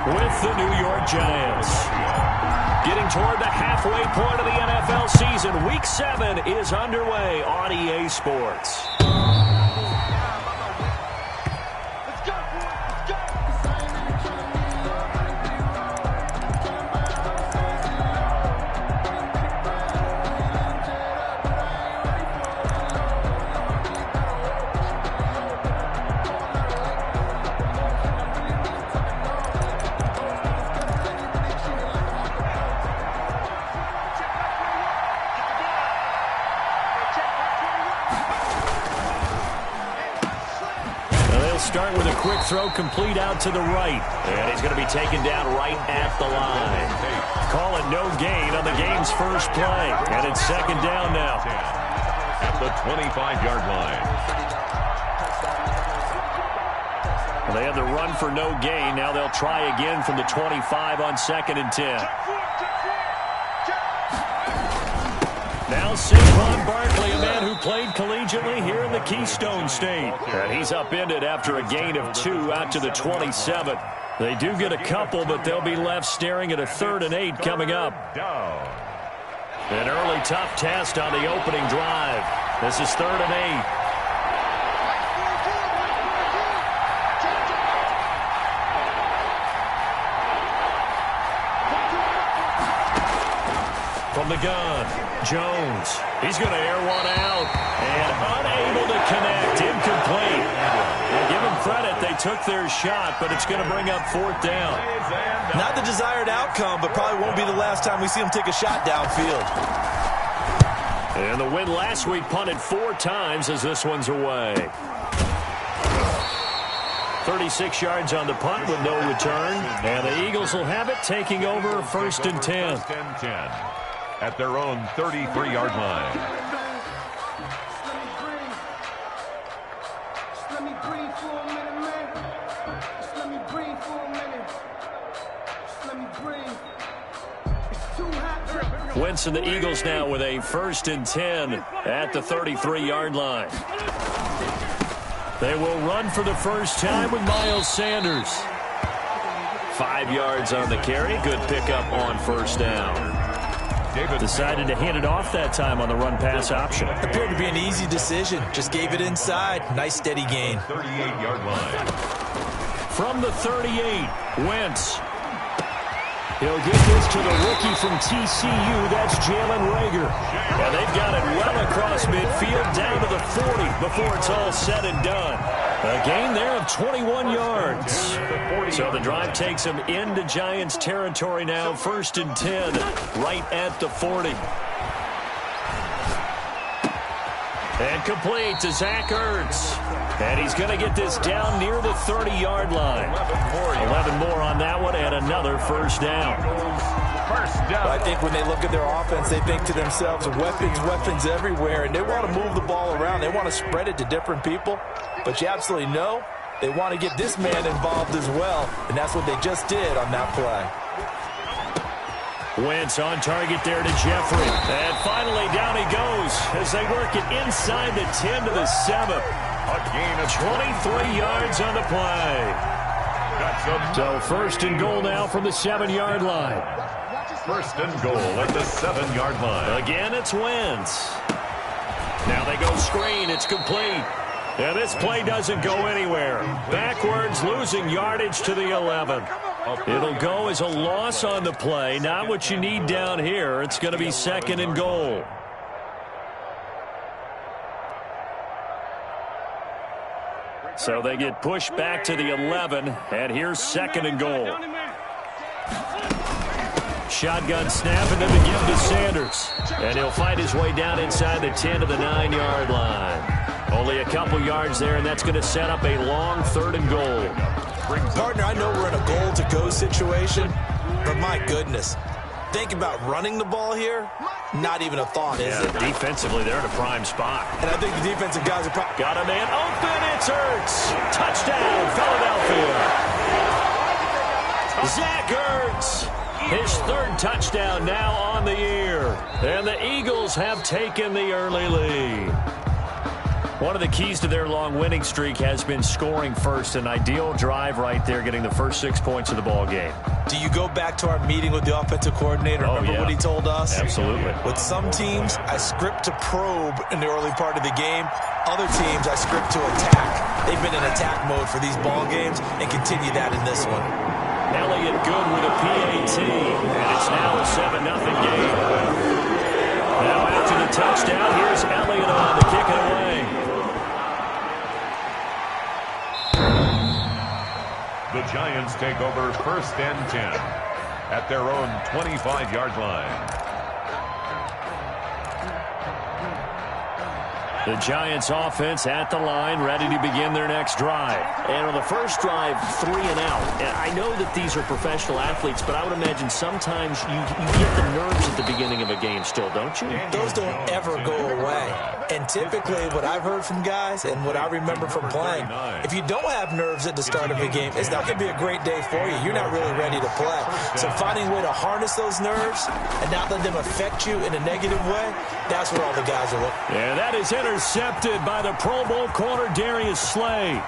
with the New York Giants. Getting toward the halfway point of the NFL season, Week 7 is underway on EA Sports. Start with a quick throw complete out to the right. And he's going to be taken down right at the line. Call it no gain on the game's first play. And it's second down now. At the 25-yard line. Well, they had the run for no gain. Now they'll try again from the 25 on 2nd and 10. Now Saquon Barkley, a man who played collegiately here in the Keystone State. And he's upended after a gain of 2 out to the 27. They do get a couple, but they'll be left staring at a 3rd and 8 coming up. An early tough test on the opening drive. This is 3rd and 8. From the gun, Jones. He's going to air one out and unable to connect. Incomplete. Well, give them credit. They took their shot, but it's going to bring up 4th down. Not the desired outcome, but probably won't be the last time we see him take a shot downfield. And the win last week punted 4 times as this one's away. 36 yards on the punt with no return. And the Eagles will have it, taking over 1st and 10. At their own 33-yard line. Wentz and the Eagles now with a 1st and 10 at the 33-yard line. They will run for the first time with Miles Sanders. 5 yards on the carry. Good pickup on 1st down. Decided to hand it off that time on the run-pass option. Appeared to be an easy decision. Just gave it inside. Nice steady gain. 38-yard line. From the 38, Wentz. He'll get this to the rookie from TCU. That's Jalen Reagor. And they've got it well across midfield down to the 40 before it's all said and done. A gain there of 21 yards. So the drive takes him into Giants territory now. 1st and 10 right at the 40. And complete to Zach Ertz. And he's going to get this down near the 30-yard line. 11 more on that one and another 1st down. Well, I think when they look at their offense, they think to themselves, weapons everywhere, and they want to move the ball around. They want to spread it to different people. But you absolutely know they want to get this man involved as well, and that's what they just did on that play. Wentz on target there to Jeffrey. And finally down he goes as they work it inside the 10 to the 7. A gain of 23 yards on the play. So 1st and goal now from the 7-yard line. 1st and goal at the 7-yard line. Again, it's Wentz. Now they go screen. It's complete. And this play doesn't go anywhere. Backwards, losing yardage to the 11. It'll go as a loss on the play. Not what you need down here. It's going to be 2nd and goal. So they get pushed back to the 11, and here's 2nd and goal. Shotgun snap, and then the give to Sanders. And he'll find his way down inside the 10 to the 9-yard line. Only a couple yards there, and that's going to set up a long 3rd and goal. Partner, I know we're in a goal-to-go situation, but my goodness. Think about running the ball here. Not even a thought, is it? Defensively, they're in a prime spot. And I think the defensive guys are probably... Got a man open. It's Ertz. Touchdown, Philadelphia. Zach Ertz. His 3rd touchdown now on the year. And the Eagles have taken the early lead. One of the keys to their long winning streak has been scoring first. An ideal drive right there, getting the first 6 points of the ball game. Do you go back to our meeting with the offensive coordinator? Remember what he told us? Absolutely. With some teams, I script to probe in the early part of the game. Other teams, I script to attack. They've been in attack mode for these ball games and continue that in this one. Elliott good with a PAT, and it's now a 7-0 game. Now after the touchdown, here's Elliott on to kick it away. The Giants take over 1st and 10 at their own 25-yard line. The Giants offense at the line, ready to begin their next drive. And on the first drive, 3 and out. And I know that these are professional athletes, but I would imagine sometimes you get the nerves at the beginning of a game still, don't you? Those don't ever go away. And typically what I've heard from guys and what I remember from playing, if you don't have nerves at the start of a game, it's not going to be a great day for you. You're not really ready to play. So finding a way to harness those nerves and not let them affect you in a negative way, that's what all the guys are looking. Yeah, that is intercepted by the Pro Bowl corner Darius Slay.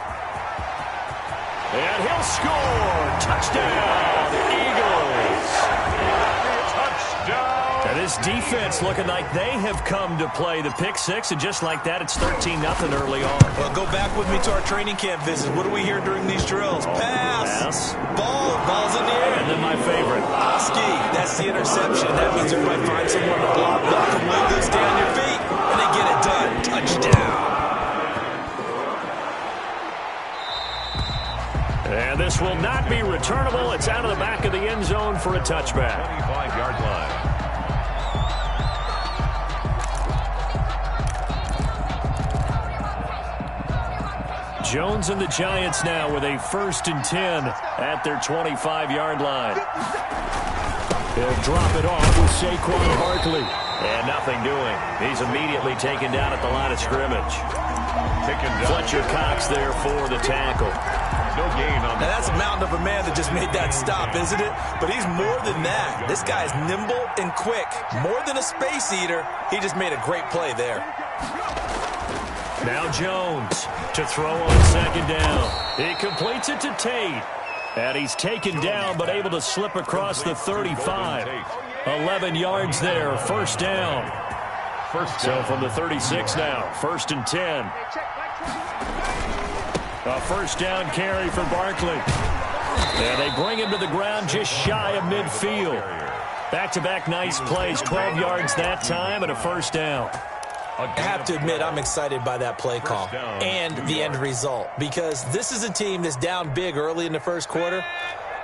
And he'll score. Touchdown, Eagles. Touchdown. And this defense looking like they have come to play the pick six, and just like that, it's 13-0 early on. Well, go back with me to our training camp visit. What do we hear during these drills? Pass. Ball's in the air. And then my favorite. Ski. That's the interception. That means everybody finds someone to block. Welcome, Wiggly. Stay on your feet. And they get it done. Touchdown. And this will not be returnable. It's out of the back of the end zone for a touchback. 25-yard line. Jones and the Giants now with a 1st and 10 at their 25-yard line. He'll drop it off with Saquon Barkley. And nothing doing. He's immediately taken down at the line of scrimmage. Fletcher Cox there for the tackle. No gain on now that's a mountain of a man that just made that stop, isn't it? But he's more than that. This guy is nimble and quick. More than a space eater. He just made a great play there. Now Jones to throw on 2nd down. He completes it to Tate. And he's taken down but able to slip across the 35. 11 yards there. 1st down. So from the 36 now. 1st and 10. A 1st down carry for Barkley. And they bring him to the ground just shy of midfield. Back-to-back nice plays. 12 yards that time and a 1st down. I have to admit, I'm excited by that play call and the end result, because this is a team that's down big early in the first quarter,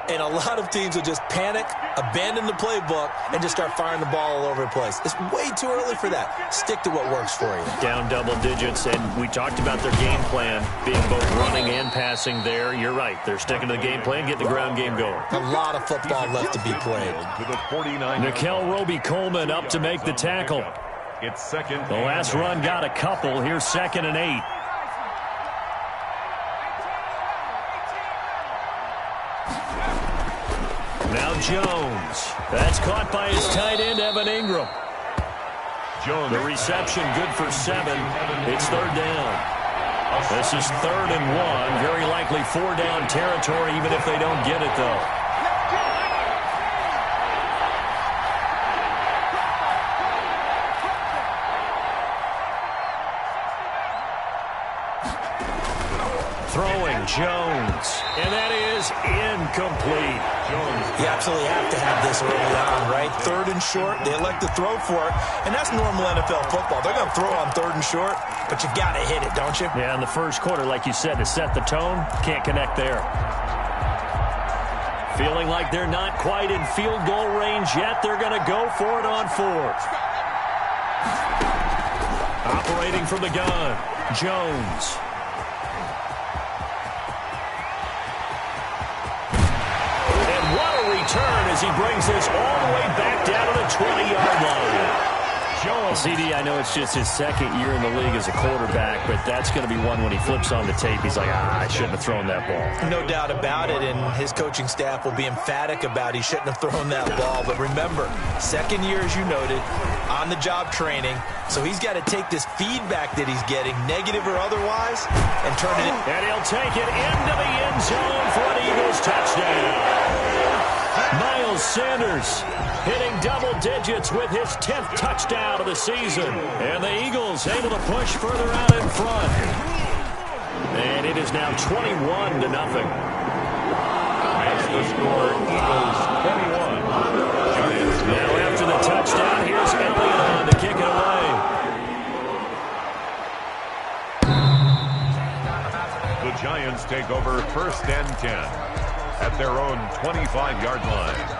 and a lot of teams will just panic, abandon the playbook, and just start firing the ball all over the place. It's way too early for that. Stick to what works for you. Down double digits, and we talked about their game plan being both running and passing there. You're right. They're sticking to the game plan, getting the ground game going. A lot of football left to be played. Nickel Roby-Coleman up to make the tackle. It's 2nd. The last run got a couple. Here's 2nd and 8. Now Jones. That's caught by his tight end, Evan Ingram. The reception good for 7. It's 3rd down. This is 3rd and 1. Very likely 4-down territory, even if they don't get it, though. Throwing Jones. And that is incomplete. You absolutely have to have this early on, right? 3rd and short, they elect to throw for it, and that's normal NFL football. They're going to throw on 3rd and short, but you got to hit it, don't you? Yeah, in the first quarter, like you said, to set the tone, can't connect there. Feeling like they're not quite in field goal range yet, they're going to go for it on 4th. Operating from the gun, Jones. Turn as he brings this all the way back down to the 20-yard line. Jones. CD, I know it's just his second year in the league as a quarterback, but that's going to be one when he flips on the tape. He's like, I shouldn't have thrown that ball. No doubt about it, and his coaching staff will be emphatic about he shouldn't have thrown that ball. But remember, second year, as you noted, on-the-job training, so he's got to take this feedback that he's getting, negative or otherwise, and turn it in. And he'll take it into the end zone for an Eagles touchdown. Miles Sanders hitting double digits with his 10th touchdown of the season. And the Eagles able to push further out in front. And it is now 21-0. Makes the score Eagles 21. Giants. Now after the touchdown, here's Elliott on to kick it away. The Giants take over 1st and 10 at their own 25-yard line.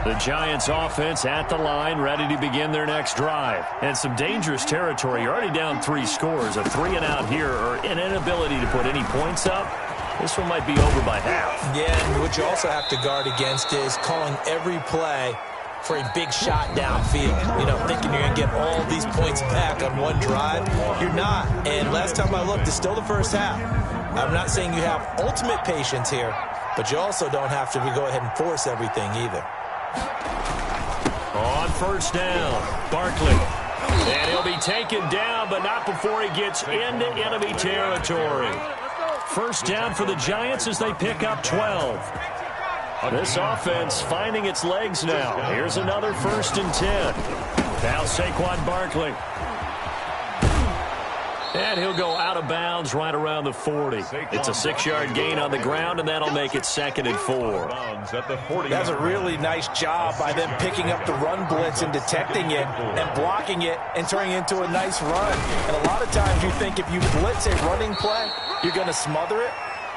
The Giants offense at the line, ready to begin their next drive. And some dangerous territory. You're already down 3 scores. A 3-and-out here, or an inability to put any points up. This one might be over by half. Yeah, and what you also have to guard against is calling every play for a big shot downfield. You know, thinking you're going to get all these points back on one drive. You're not. And last time I looked, it's still the first half. I'm not saying you have ultimate patience here, but you also don't have to go ahead and force everything either. On first down, Barkley. And he'll be taken down, but not before he gets into enemy territory. First down for the Giants as they pick up 12. This offense finding its legs now. Here's another 1st and 10. Now Saquon Barkley. And he'll go out of bounds right around the 40. It's a 6-yard gain on the ground, and that'll make it 2nd and 4. That's a really nice job by them picking up the run blitz and detecting it and blocking it and turning it into a nice run. And a lot of times you think if you blitz a running play, you're going to smother it.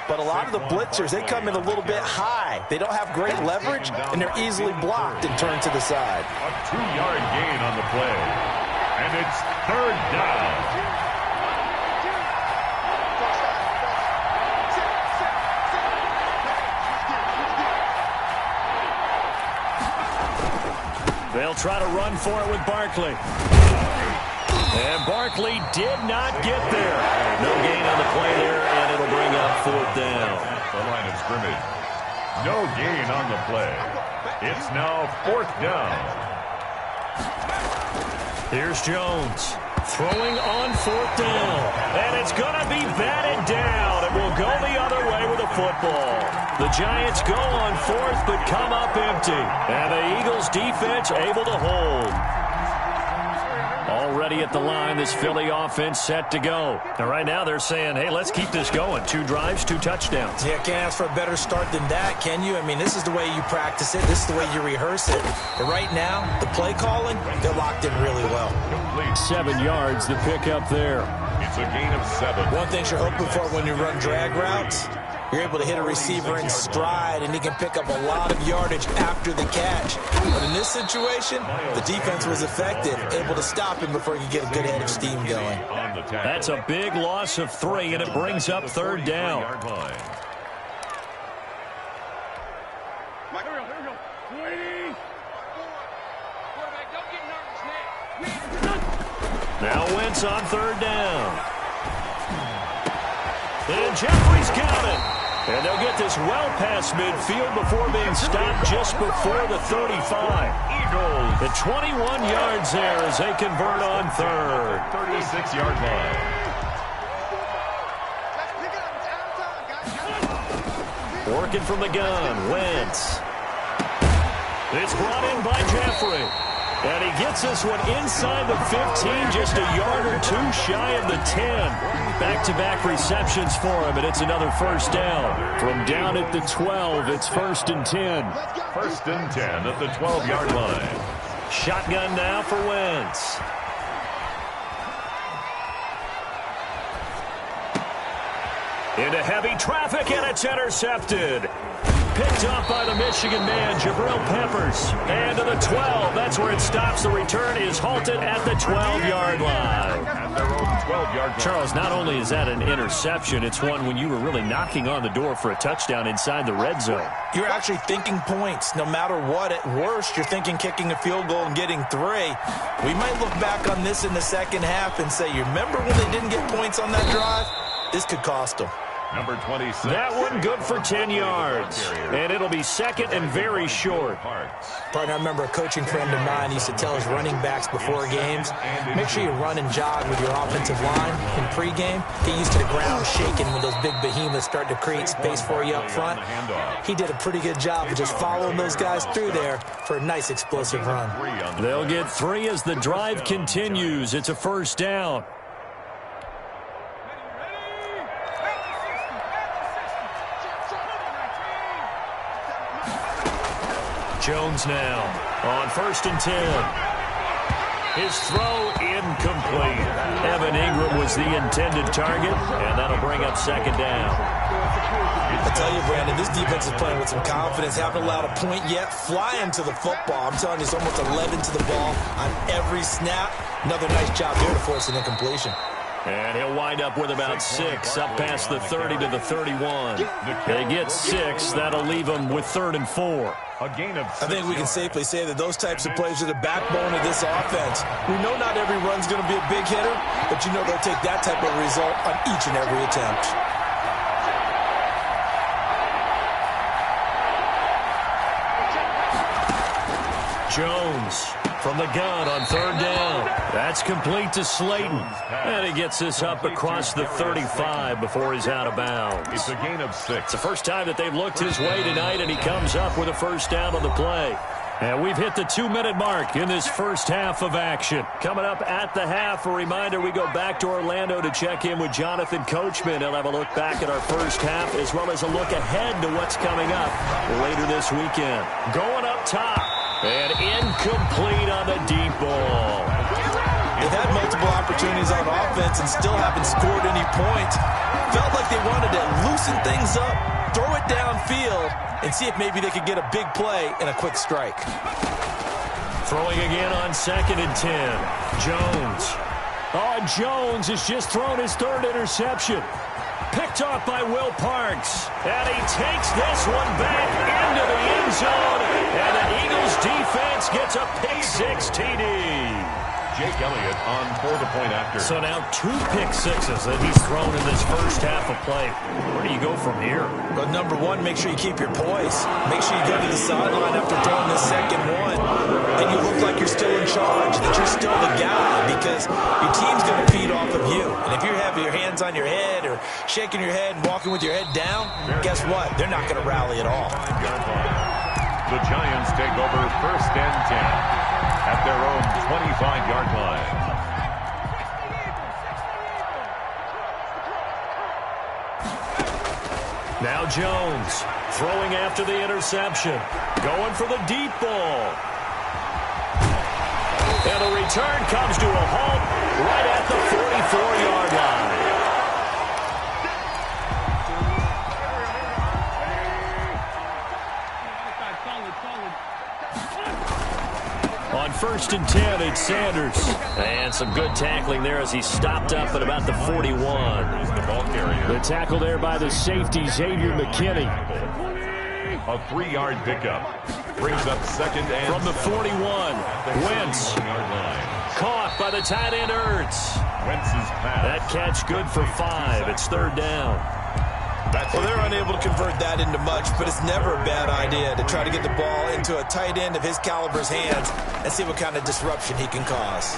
But a lot of the blitzers, they come in a little bit high. They don't have great leverage, and they're easily blocked and turned to the side. A 2-yard gain on the play. And it's 3rd down. They'll try to run for it with Barkley. And Barkley did not get there. No gain on the play there, and it'll bring up 4th down. The line of scrimmage. No gain on the play. It's now 4th down. Here's Jones throwing on 4th down. And it's going to be batted down. It will go the other way with a football. The Giants go on 4th but come up empty. And the Eagles defense able to hold. Already at the line, this Philly offense set to go. And right now they're saying, hey, let's keep this going. 2 drives, 2 touchdowns. Yeah, can't ask for a better start than that, can you? I mean, this is the way you practice it. This is the way you rehearse it. But right now, the play calling, they're locked in really well. 7 yards to pick up there. It's a gain of 7. One thing you're hoping for when you run drag routes, you're able to hit a receiver in stride, and he can pick up a lot of yardage after the catch. But in this situation, the defense was effective, able to stop him before he could get a good head of steam going. That's a big loss of 3, and it brings up 3rd down. Now Wentz on 3rd down. And Jeffrey's got it. And they'll get this well past midfield before being stopped just before the 35. Eagles. The 21 yards there as they convert on 3rd. 36-yard line. Working from the gun, Wentz. It's brought in by Jeffrey. And he gets this one inside the 15, just a yard or 2 shy of the 10. Back-to-back receptions for him, and it's another 1st down. From down at the 12, it's 1st and 10. 1st and 10 at the 12-yard line. Shotgun now for Wentz. Into heavy traffic, and it's intercepted. Picked up by the Michigan man, Jabril Peppers. And to the 12. That's where it stops. The return is halted at the 12-yard line. At their own 12-yard line. Charles, not only is that an interception, it's one when you were really knocking on the door for a touchdown inside the red zone. You're actually thinking points. No matter what, at worst, you're thinking kicking a field goal and getting 3. We might look back on this in the second half and say, you remember when they didn't get points on that drive? This could cost them. Number 26. That one good for 10 yards. And it'll be second and very short. Partner, I remember a coaching friend of mine used to tell his running backs before games, make sure you run and jog with your offensive line in pregame. Get used to the ground shaking when those big behemoths start to create space for you up front. He did a pretty good job of just following those guys through there for a nice explosive run. They'll get 3 as the drive continues. It's a first down. Jones now on 1st and 10. His throw incomplete. Evan Ingram was the intended target, and that'll bring up second down. I tell you, Brandon, this defense is playing with some confidence. Haven't allowed a point yet. Flying to the football. I'm telling you, it's almost 11 to the ball on every snap. Another nice job there to force an incompletion. And he'll wind up with about 6, up past the 30 to the 31. They get 6. That'll leave them with 3rd and 4. A gain of 6 I think we can safely say that those types of plays are the backbone of this offense. We know not every run's going to be a big hitter, but you know they'll take that type of result on each and every attempt. Jones from the gun on 3rd down. That's complete to Slayton. And he gets this up across the 35 before he's out of bounds. It's a gain of 6. It's the first time that they've looked his way tonight, and he comes up with a first down on the play. And we've hit the 2-minute mark in this first half of action. Coming up at the half, a reminder, we go back to Orlando to check in with Jonathan Coachman. He'll have a look back at our first half as well as a look ahead to what's coming up later this weekend. Going up top, and incomplete on the deep ball. They've had multiple opportunities on offense and still haven't scored any points. Felt like they wanted to loosen things up, throw it downfield, and see if maybe they could get a big play and a quick strike. Throwing again on 2nd and 10. Jones. Oh, Jones has just thrown his 3rd interception. Picked off by Will Parks. And he takes this one back into the end zone. And the Eagles defense gets a pick-6 TD. Jake Elliott on for the point after. So now 2 pick-6s that he's thrown in this first half of play. Where do you go from here? But number 1, make sure you keep your poise. Make sure you go to the sideline after throwing the second one. And you look like you're still in charge, that you're still the guy, because your team's going to feed off of you. And if you have your hands on your head or shaking your head and walking with your head down, guess what? They're not going to rally at all. The Giants take over 1st and 10 at their own 25-yard line. Now Jones throwing after the interception. Going for the deep ball. And the return comes to a halt right at the 44-yard line. On 1st and 10, it's Sanders. And some good tackling there as he stopped up at about the 41. The ball carrier. The tackle there by the safety, Xavier McKinney. A 3-yard pickup. Brings up 2nd and from the 41. Wentz. Caught by the tight end Ertz. Wentz's pass. That catch good for 5. It's 3rd down. Well, they're unable to convert that into much, but it's never a bad idea to try to get the ball into a tight end of his caliber's hands and see what kind of disruption he can cause.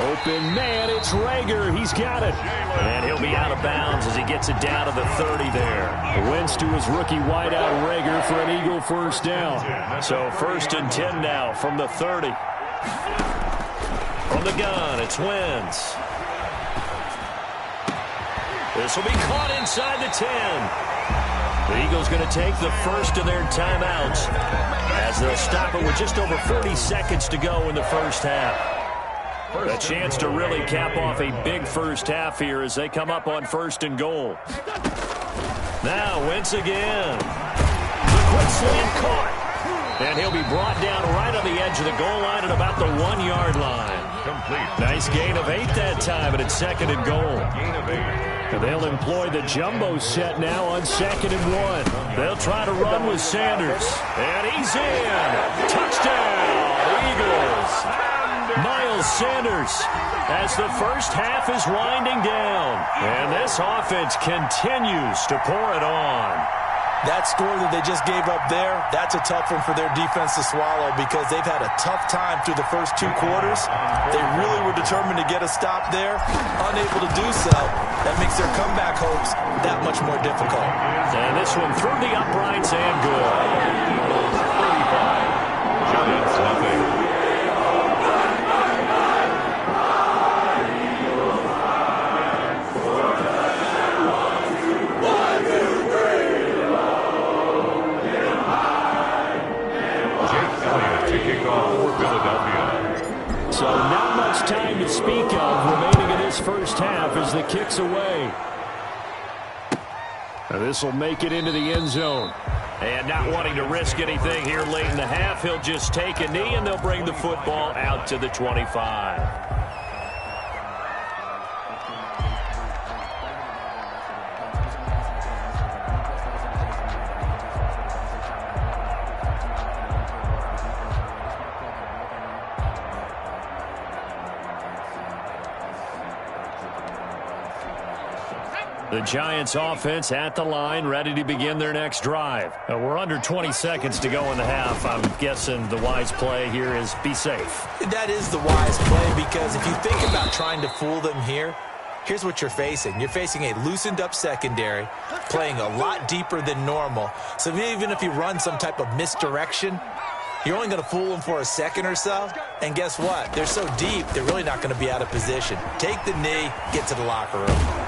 Open man, it's Rager. He's got it. And he'll be out of bounds as he gets it down to the 30 there. Wentz to his rookie wideout Rager for an Eagle first down. So 1st and 10 now from the 30. From the gun, it's Wentz. This will be caught inside the 10. The Eagles going to take the first of their timeouts as they'll stop it with just over 40 seconds to go in the first half. A chance to really cap off a big first half here as they come up on 1st and goal. Now Wentz again. The quick slant caught. And he'll be brought down right on the edge of the goal line at about the 1-yard line. complete. Nice gain of 8 that time, and it's 2nd and goal. Gain of 8. And they'll employ the jumbo set now on 2nd and 1. They'll try to run with Sanders. And he's in. Touchdown, Eagles. Miles Sanders as the first half is winding down. And this offense continues to pour it on. That score that they just gave up there, that's a tough one for their defense to swallow because they've had a tough time through the first 2 quarters. They really were determined to get a stop there, unable to do so. That makes their comeback hopes that much more difficult. And this one through the uprights and good. 35. Giants nothing. So not much time to speak of remaining in this first half as the kick's away. This will make it into the end zone. And not wanting to risk anything here late in the half, he'll just take a knee and they'll bring the football out to the 25. The Giants offense at the line, ready to begin their next drive. We're under 20 seconds to go in the half. I'm guessing the wise play here is be safe. That is the wise play because if you think about trying to fool them here, here's what you're facing. You're facing a loosened up secondary, playing a lot deeper than normal. So even if you run some type of misdirection, you're only going to fool them for a second or so. And guess what? They're so deep, they're really not going to be out of position. Take the knee, get to the locker room.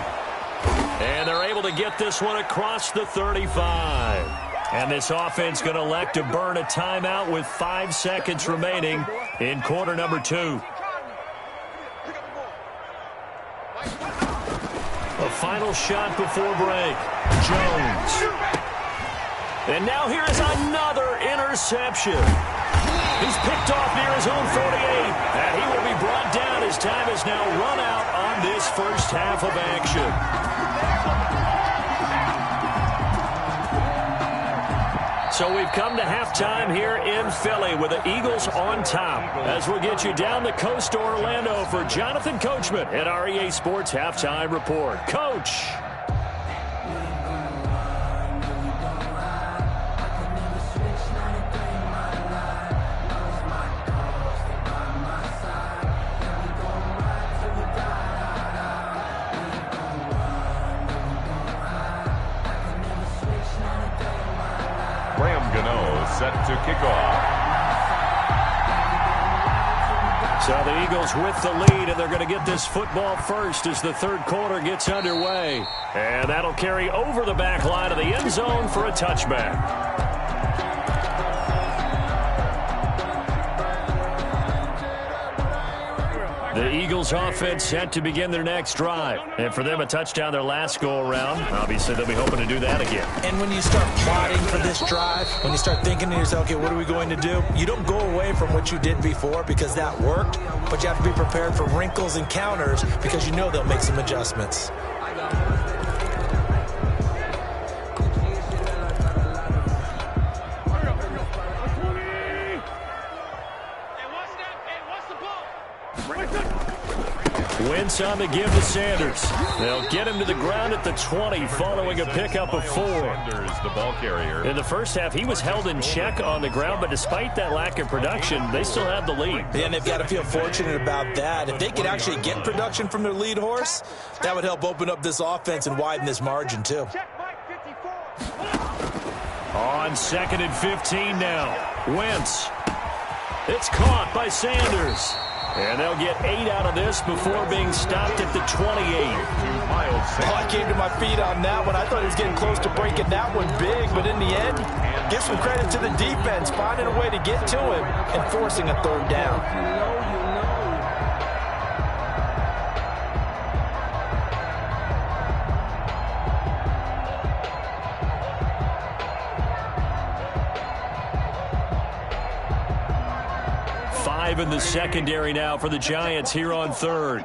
And they're able to get this one across the 35. And this offense going to elect to burn a timeout with 5 seconds remaining in quarter number 2. A final shot before break. Jones. And now here is another interception. He's picked off near his own 48. And he will be brought down as time is now run out on this first half of action. So we've come to halftime here in Philly with the Eagles on top. As we'll get you down the coast to Orlando for Jonathan Coachman at our EA Sports Halftime Report. Coach. Set to kick off. So the Eagles with the lead, and they're going to get this football first as the third quarter gets underway. And that'll carry over the back line of the end zone for a touchback. The Eagles offense set to begin their next drive. And for them, a touchdown their last go-around. Obviously, they'll be hoping to do that again. And when you start plotting for this drive, when you start thinking to yourself, okay, what are we going to do? You don't go away from what you did before because that worked, but you have to be prepared for wrinkles and counters because you know they'll make some adjustments. Wentz on the give to Sanders. They'll get him to the ground at the 20 following a pickup of 4. Sanders, the ball carrier. In the first half, he was held in check on the ground, but despite that lack of production, they still have the lead. And they've got to feel fortunate about that. If they could actually get production from their lead horse, that would help open up this offense and widen this margin too. On 2nd and 15 now. Wentz. It's caught by Sanders. And they'll get 8 out of this before being stopped at the 28. I came to my feet on that one. I thought he was getting close to breaking that one big, but in the end, give some credit to the defense, finding a way to get to him and forcing a third down. 5 in the secondary now for the Giants here on third.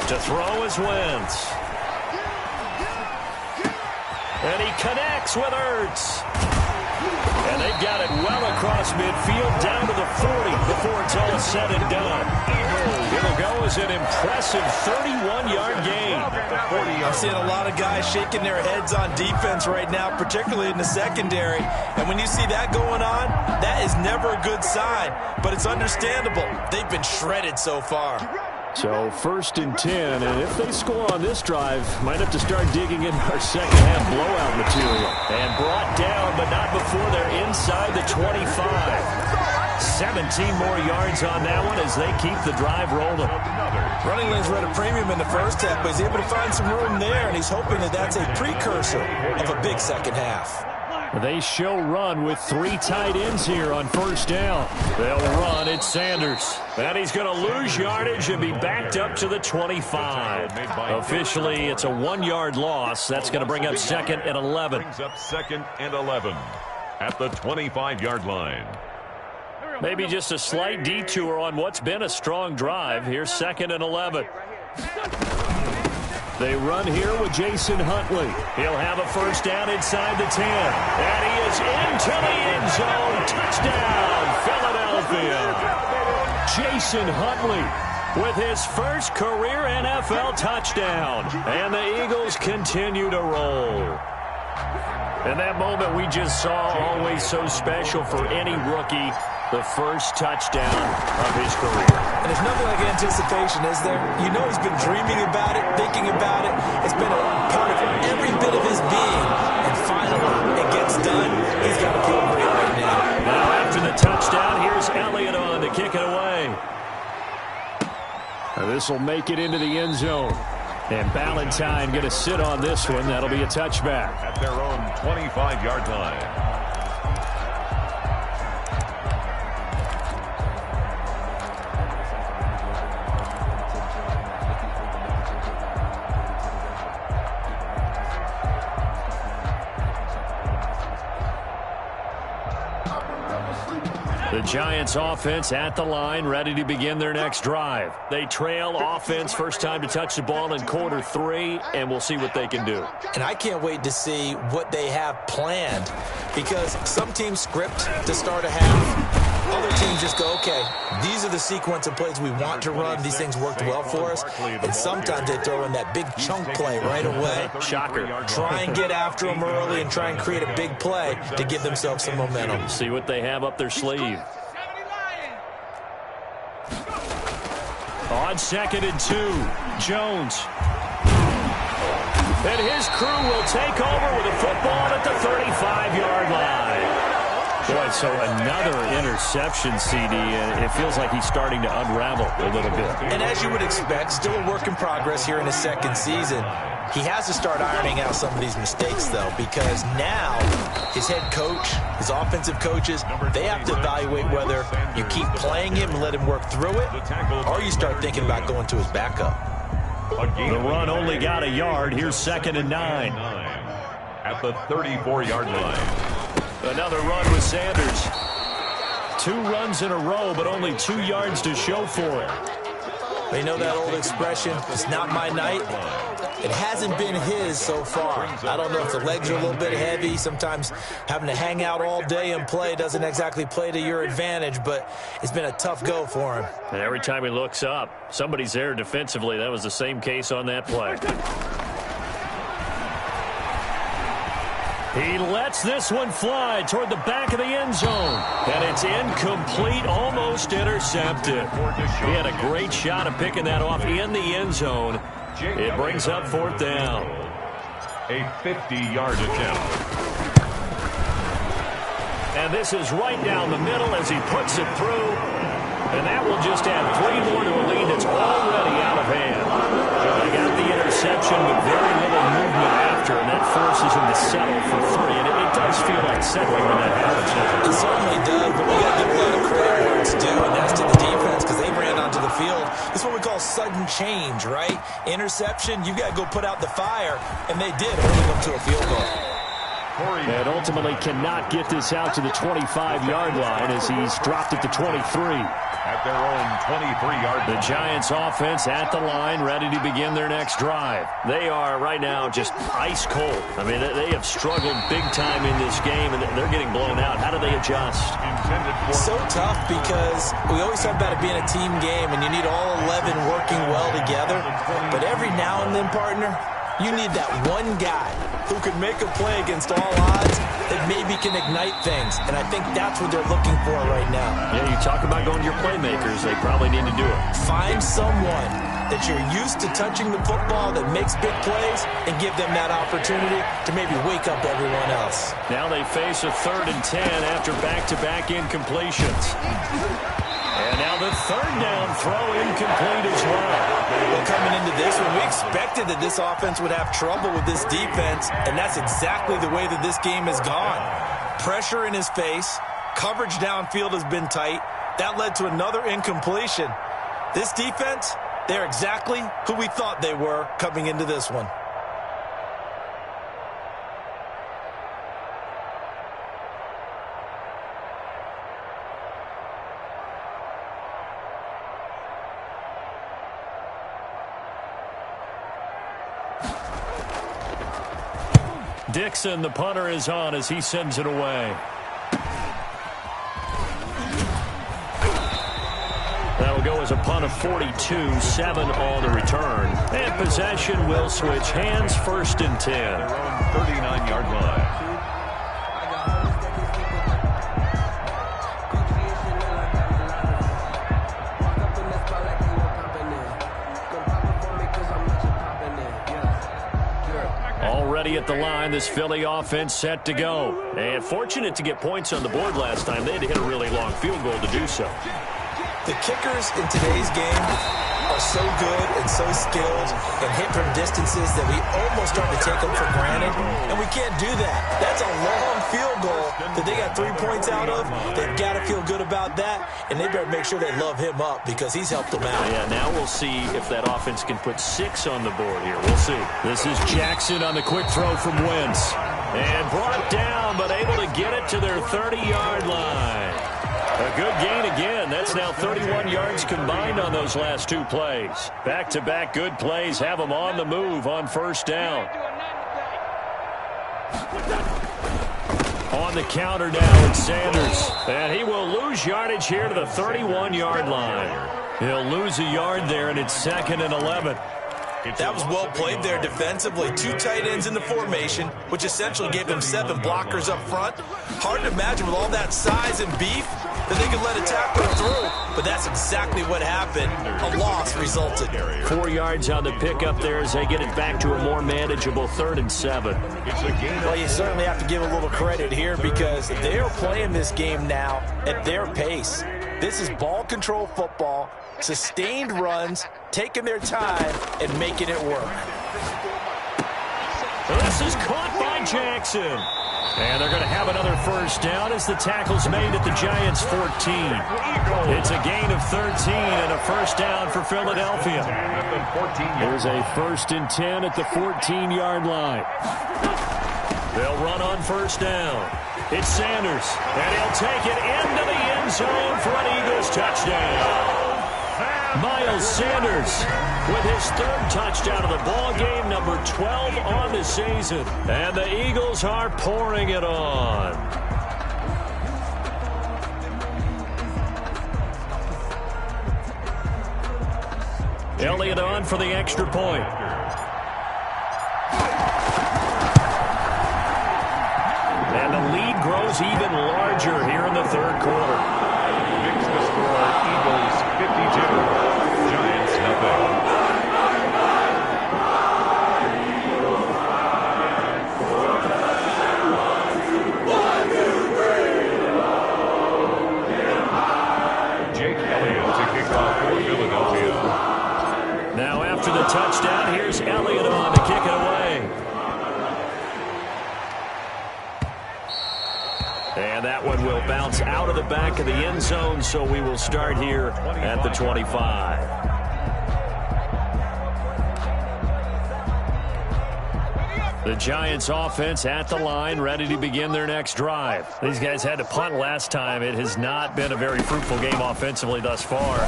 To throw is Wentz. And he connects with Ertz. And they've got it well across midfield down to the 40 before it's all said and done. It'll go as an impressive 31-yard gain. I'm seeing a lot of guys shaking their heads on defense right now, particularly in the secondary. And when you see that going on, that is never a good sign. But it's understandable. They've been shredded so far. So 1st and 10, and if they score on this drive, might have to start digging in our second-half blowout material. And brought down, but not before they're inside the 25. 17 more yards on that one as they keep the drive rolling. Running lanes were at a premium in the first half, but he's able to find some room there, and he's hoping that that's a precursor of a big second half. They show run with 3 tight ends here on 1st down. They'll run. It's Sanders. And he's going to lose yardage and be backed up to the 25. Officially, it's a 1-yard loss. That's going to bring up 2nd and 11. Brings up 2nd and 11 at the 25-yard line. Maybe just a slight detour on what's been a strong drive. Here's 2nd and 11. They run here with Jason Huntley. He'll have a 1st down inside the 10. And he is into the end zone. Touchdown, Philadelphia. Jason Huntley with his first career NFL touchdown. And the Eagles continue to roll. And that moment we just saw, always so special for any rookie. The first touchdown of his career. And there's nothing like anticipation, is there? You know he's been dreaming about it, thinking about it. It's been a part of every bit of his being. And finally, it gets done. He's got to feel great right now. Now after the touchdown, here's Elliott on to kick it away. This will make it into the end zone. And Ballantyne going to sit on this one. That'll be a touchback. At their own 25-yard line. The Giants offense at the line, ready to begin their next drive. They trail offense, first time to touch the ball in quarter 3, and we'll see what they can do. And I can't wait to see what they have planned, because some teams script to start a half. Other teams just go, okay, these are the sequence of plays we want to run. These things worked well for us. And sometimes they throw in that big chunk play right away. Shocker. Try and get after them early and try and create a big play to give themselves some momentum. See what they have up their sleeve. On 2nd and 2, Jones. And his crew will take over with a football at the 35-yard line. Boy, so another interception, CD, and it feels like he's starting to unravel a little bit. And as you would expect, still a work in progress here in his 2nd season. He has to start ironing out some of these mistakes, though, because now his head coach, his offensive coaches, they have to evaluate whether you keep playing him and let him work through it, or you start thinking about going to his backup. The run only got a yard. Here's 2nd and 9. At the 34-yard line. Another run with Sanders. 2 runs in a row, but only 2 yards to show for it. You know that old expression, it's not my night? It hasn't been his so far. I don't know if the legs are a little bit heavy. Sometimes having to hang out all day and play doesn't exactly play to your advantage, but it's been a tough go for him. And every time he looks up, somebody's there defensively. That was the same case on that play. He lets this one fly toward the back of the end zone. And it's incomplete, almost intercepted. He had a great shot of picking that off in the end zone. It brings up 4th down. A 50-yard attempt. And this is right down the middle as he puts it through. And that will just add 3 more to a lead that's already out of hand. They got the interception, but very little movement after, and that forces him to settle for 3. And it does feel like settling when that happens. It certainly does, but we got to give a lot of credit where it's due, and that's to the defense, because they ran onto the field. This is what we call sudden change, right? Interception, you got to go put out the fire, and they did, holding them to a field goal. And ultimately cannot get this out to the 25-yard line as he's dropped it to 23. At their own 23-yard line. The Giants offense at the line, ready to begin their next drive. They are right now just ice cold. I mean, they have struggled big time in this game, and they're getting blown out. How do they adjust? So tough because we always talk about it being a team game, and you need all 11 working well together. But every now and then, partner, you need that one guy who can make a play against all odds that maybe can ignite things. And I think that's what they're looking for right now. Yeah, you talk about going to your playmakers. They probably need to do it. Find someone that you're used to touching the football that makes big plays and give them that opportunity to maybe wake up everyone else. Now they face a 3rd and 10 after back-to-back incompletions. And now the 3rd down throw incomplete as well. Well, coming into this one, we expected that this offense would have trouble with this defense, and that's exactly the way that this game has gone. Pressure in his face, coverage downfield has been tight. That led to another incompletion. This defense, they're exactly who we thought they were coming into this one. Dixon, the punter, is on as he sends it away. That'll go as a punt of 42, 7 on the return. And possession will switch hands, 1st and 10. Their own 39-yard line. Already at the line, this Philly offense set to go. And fortunate to get points on the board last time. They had to hit a really long field goal to do so. The kickers in today's game are so good and so skilled and hit from distances that we almost start to take them for granted, and we can't do that. That's a long field goal that they got 3 points out of. They've got to feel good about that, and they better make sure they love him up because he's helped them out. Yeah, now we'll see if that offense can put 6 on the board here. We'll see. This is Jackson on the quick throw from Wentz. And brought down, but able to get it to their 30-yard line. A good gain again. That's now 31 yards combined on those last 2 plays. Back-to-back good plays have them on the move on 1st down. On the counter now, it's Sanders. And he will lose yardage here to the 31-yard line. He'll lose a yard there, and it's 2nd and 11. That was well played there defensively. 2 tight ends in the formation, which essentially gave them 7 blockers up front. Hard to imagine with all that size and beef that they could let a tackler through, but that's exactly what happened. A loss resulted. 4 yards on the pickup there as they get it back to a more manageable 3rd and 7. Well, you certainly have to give a little credit here because they're playing this game now at their pace. This is ball control football, sustained runs, taking their time, and making it work. This is caught by Jackson. And they're going to have another 1st down as the tackle's made at the Giants' 14. It's a gain of 13 and a 1st down for Philadelphia. There's a 1st and 10 at the 14-yard line. They'll run on 1st down. It's Sanders, and he'll take it into the end zone for an Eagles touchdown. Miles Sanders with his 3rd touchdown of the ball game, number 12 on the season. And the Eagles are pouring it on. Elliott on for the extra point. And the lead grows even larger here in the 3rd quarter. Fix the score, Eagles 52. Giants nothing. Jake Elliott to kick off for Philadelphia. Now after the touchdown, here's Elliott on to kick it away. And that one will bounce out of the back of the end zone, so we will start here at the 25. The Giants offense at the line, ready to begin their next drive. These guys had to punt last time. It has not been a very fruitful game offensively thus far.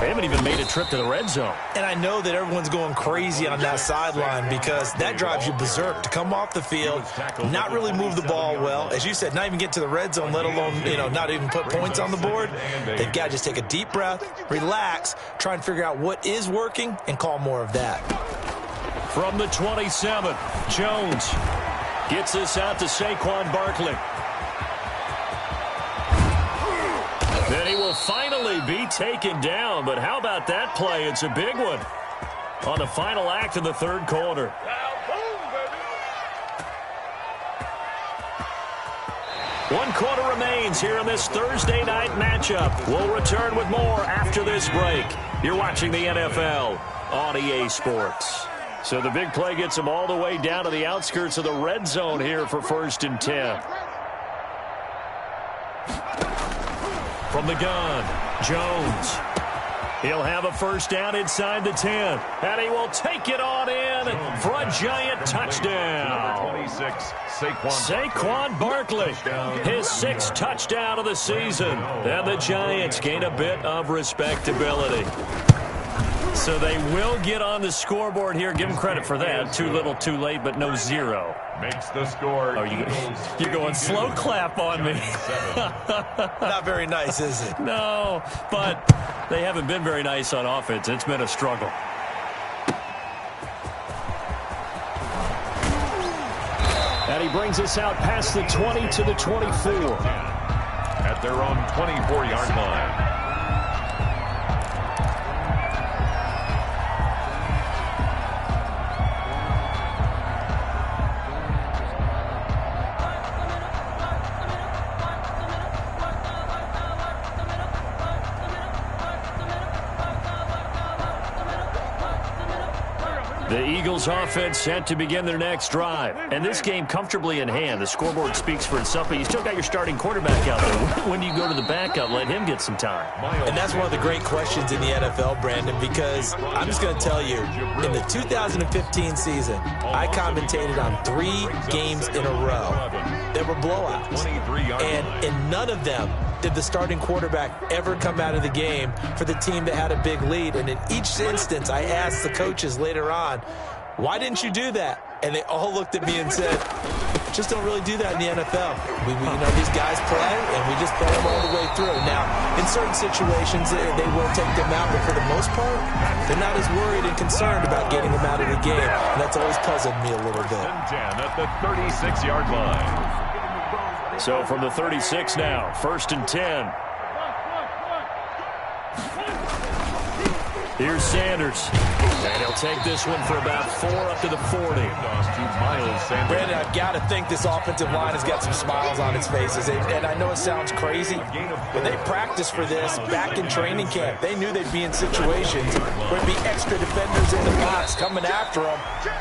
They haven't even made a trip to the red zone. And I know that everyone's going crazy on that sideline because that drives you berserk to come off the field, not really move the ball well. As you said, not even get to the red zone, let alone, not even put points on the board. They've got to just take a deep breath, relax, try and figure out what is working, and call more of that. From the 27, Jones gets this out to Saquon Barkley. Then he will finally be taken down, but how about that play? It's a big one on the final act of the third quarter. One quarter remains here in this Thursday night matchup. We'll return with more after this break. You're watching the NFL on EA Sports. So the big play gets them all the way down to the outskirts of the red zone here for 1st and 10. From the gun, Jones. He'll have a first down inside the 10. And he will take it on in for a giant touchdown. 26, Saquon Barkley, his 6th touchdown of the season. And the Giants gain a bit of respectability. So they will get on the scoreboard here. Give them credit for that. Too little, too late, but no 0. Makes the score. Oh, you're going slow clap on me. Not very nice, is it? No, but they haven't been very nice on offense. It's been a struggle. And he brings us out past the 20 to the 24. At their own 24-yard line. The Eagles offense set to begin their next drive. And this game comfortably in hand. The scoreboard speaks for itself, but you still got your starting quarterback out there. When do you go to the backup, let him get some time? And that's one of the great questions in the NFL, Brandon, because I'm just going to tell you, in the 2015 season, I commentated on 3 games in a row that were blowouts. And in none of them did the starting quarterback ever come out of the game for the team that had a big lead. And in each instance, I asked the coaches later on, why didn't you do that? And they all looked at me and said, just don't really do that in the NFL. These guys play, and we just play them all the way through. Now, in certain situations, they will take them out, but for the most part, they're not as worried and concerned about getting them out of the game. And that's always puzzled me a little bit. 10 at the 36-yard line. So from the 36 now, 1st and 10. Here's Sanders. And he'll take this one for about 4 up to the 40. Brandon, I've got to think this offensive line has got some smiles on its faces. And I know it sounds crazy, but they practiced for this back in training camp. They knew they'd be in situations where there'd be extra defenders in the box coming after them,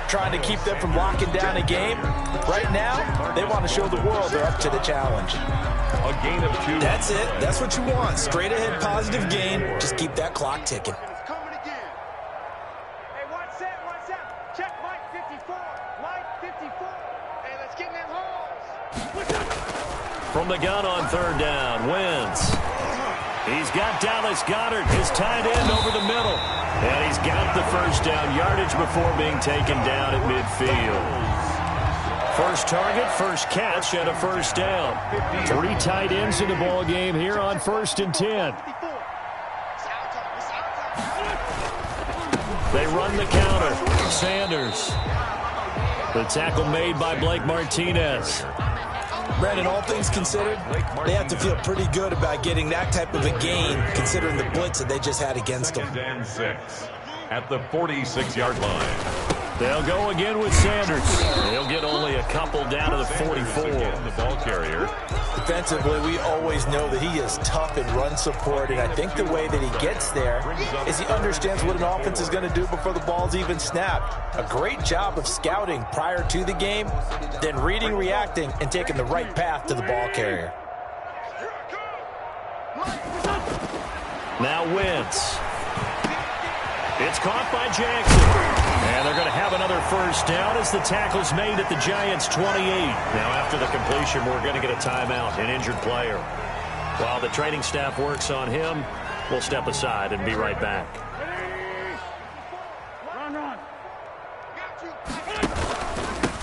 trying to keep them from locking down a game. Right now, they want to show the world they're up to the challenge. A gain of 2. That's it. That's what you want. Straight ahead positive gain. Just keep that clock ticking. From the gun on 3rd down, Wentz. He's got Dallas Goedert, his tight end, over the middle. And he's got the first down yardage before being taken down at midfield. First target, first catch, and a first down. 3 tight ends in the ball game here on 1st and 10. They run the counter. Sanders. The tackle made by Blake Martinez. Brandon, all things considered, they have to feel pretty good about getting that type of a gain, considering the blitz that they just had against them. 2nd and 6 at the 46-yard line. They'll go again with Sanders. They'll get only a couple down to the 44. The ball carrier. Defensively, we always know that he is tough in run support, and I think the way that he gets there is he understands what an offense is going to do before the ball's even snapped. A great job of scouting prior to the game, then reading, reacting, and taking the right path to the ball carrier. Now Wentz. It's caught by Jackson. And they're going to have another first down as the tackle's made at the Giants' 28. Now, after the completion, we're going to get a timeout, an injured player. While the training staff works on him, we'll step aside and be right back.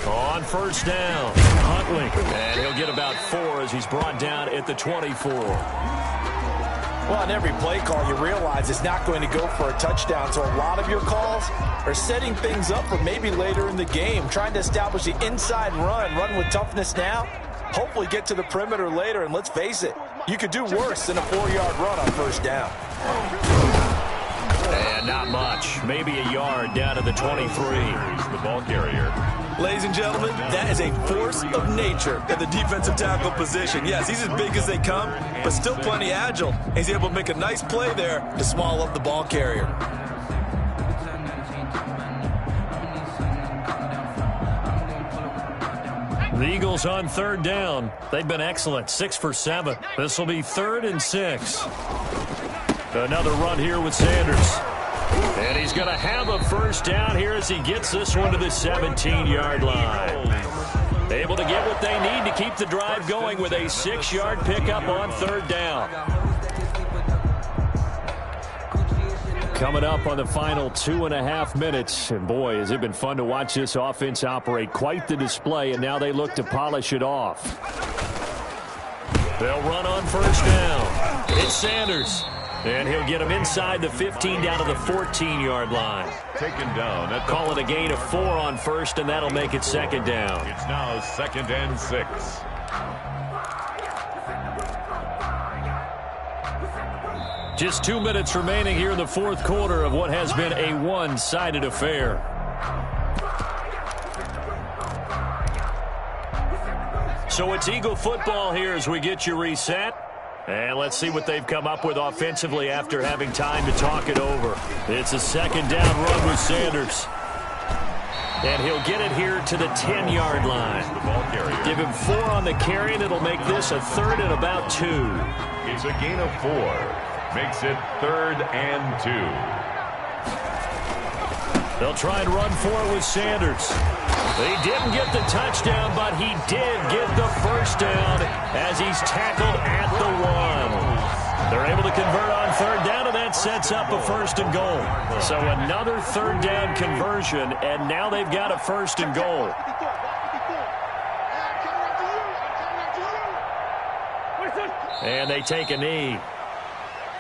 On first down, Huntley. And he'll get about 4 as he's brought down at the 24. Well, on every play call, you realize it's not going to go for a touchdown. So a lot of your calls are setting things up for maybe later in the game, trying to establish the inside run with toughness now, hopefully get to the perimeter later. And let's face it, you could do worse than a 4-yard run on first down. And not much, maybe a yard down to the 23. He's the ball carrier. Ladies and gentlemen, that is a force of nature at the defensive tackle position. Yes, he's as big as they come, but still plenty agile. He's able to make a nice play there to swallow up the ball carrier. The Eagles on third down. They've been excellent, 6 for 7. This will be 3rd and 6. Another run here with Sanders. And he's going to have a first down here as he gets this one to the 17-yard line. Able to get what they need to keep the drive going with a 6-yard pickup on third down. Coming up on the final 2.5 minutes. And boy, has it been fun to watch this offense operate. Quite the display, and now they look to polish it off. They'll run on first down. It's Sanders. And he'll get him inside the 15 down to the 14-yard line. Taken down. Call it a gain of 4 on first, and that'll make it 2nd down. It's now 2nd and 6. Just 2 minutes remaining here in the 4th quarter of what has been a one-sided affair. So it's Eagle football here as we get you reset. And let's see what they've come up with offensively after having time to talk it over. It's a 2nd down run with Sanders. And he'll get it here to the 10-yard line. The ball carrier. Give him 4 on the carry, and it'll make this a 3rd and about 2. It's a gain of 4. Makes it 3rd and 2. They'll try and run for it with Sanders. He didn't get the touchdown, but he did get the first down as he's tackled at the 1. They're able to convert on third down, and that sets up a 1st and goal. So another 3rd down conversion, and now they've got a 1st and goal. And they take a knee.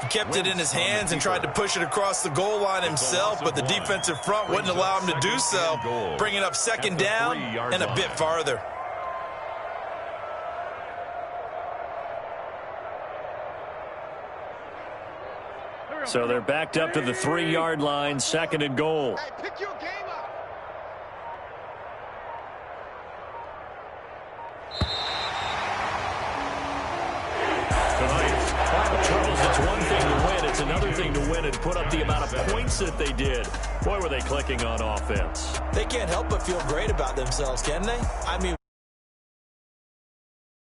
He kept it in his hands and tried to push it across the goal line himself, but the defensive front wouldn't allow him to do so, bringing up 2nd down and a bit farther. So they're backed up to the 3-yard line, 2nd and goal. Another thing to win and put up the amount of points that they did. Boy, were they clicking on offense. They can't help but feel great about themselves, can they? I mean,